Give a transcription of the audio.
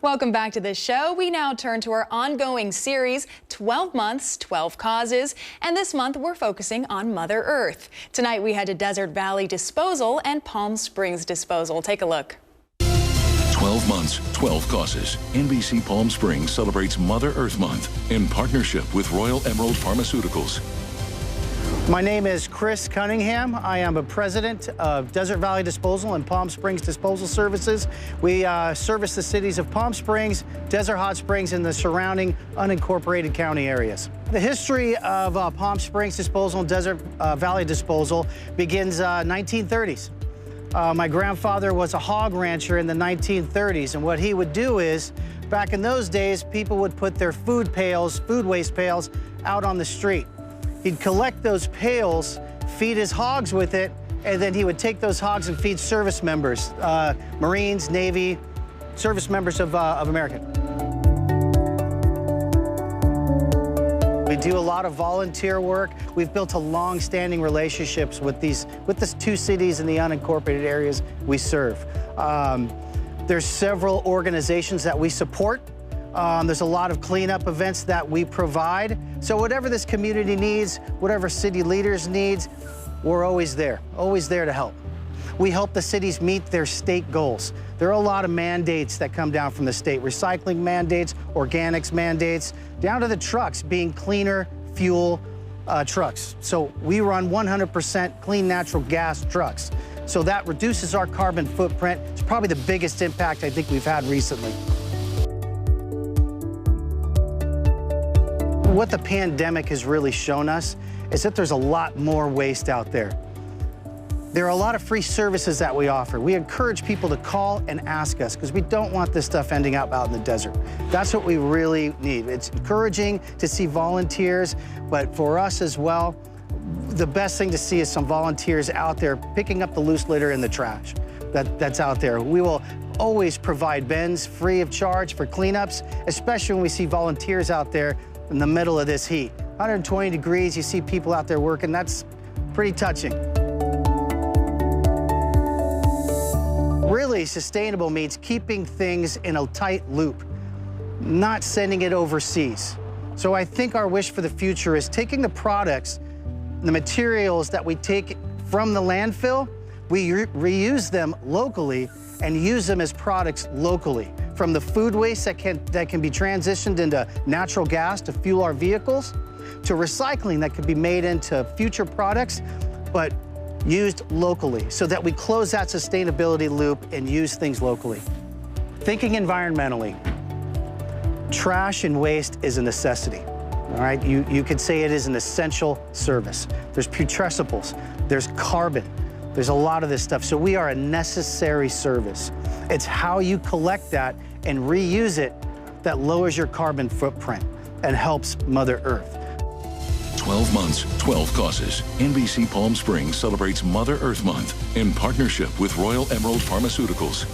Welcome back to the show. We now turn to our ongoing series, 12 Months, 12 Causes, and this month we're focusing on Mother Earth. Tonight we head to Desert Valley Disposal and Palm Springs Disposal. Take a look. 12 months, 12 causes. NBC Palm Springs celebrates Mother Earth Month in partnership with Royal Emerald Pharmaceuticals. My name is Chris Cunningham. I am a president of Desert Valley Disposal and Palm Springs Disposal Services. We service the cities of Palm Springs, Desert Hot Springs, and the surrounding unincorporated county areas. The history of Palm Springs Disposal and Desert Valley Disposal begins 1930s. My grandfather was a hog rancher in the 1930s, and what he would do is, back in those days, people would put their food waste pails, out on the street. He'd collect those pails, feed his hogs with it, and then he would take those hogs and feed service members, Marines, Navy, service members of American. We do a lot of volunteer work. We've built a long-standing relationships with the two cities in the unincorporated areas we serve. There's several organizations that we support. There's a lot of cleanup events that we provide. So whatever this community needs, whatever city leaders needs, we're always there to help. We help the cities meet their state goals. There are a lot of mandates that come down from the state, recycling mandates, organics mandates, down to the trucks being cleaner fuel trucks. So we run 100% clean natural gas trucks. So that reduces our carbon footprint. It's probably the biggest impact I think we've had recently. What the pandemic has really shown us is that there's a lot more waste out there. There are a lot of free services that we offer. We encourage people to call and ask us because we don't want this stuff ending up out in the desert. That's what we really need. It's encouraging to see volunteers, but for us as well, the best thing to see is some volunteers out there picking up the loose litter in the trash that's out there. We will always provide bins free of charge for cleanups, especially when we see volunteers out there in the middle of this heat. 120 degrees, you see people out there working, that's pretty touching. Really, sustainable means keeping things in a tight loop, not sending it overseas. So I think our wish for the future is taking the products, the materials that we take from the landfill, we reuse them locally and use them as products locally. From the food waste that can be transitioned into natural gas to fuel our vehicles, to recycling that could be made into future products, but used locally so that we close that sustainability loop and use things locally. Thinking environmentally, trash and waste is a necessity. All right, you could say it is an essential service. There's putrescibles, there's carbon, there's a lot of this stuff. So we are a necessary service. It's how you collect that and reuse it that lowers your carbon footprint and helps Mother Earth. 12 months, 12 causes. NBC Palm Springs celebrates Mother Earth Month in partnership with Royal Emerald Pharmaceuticals.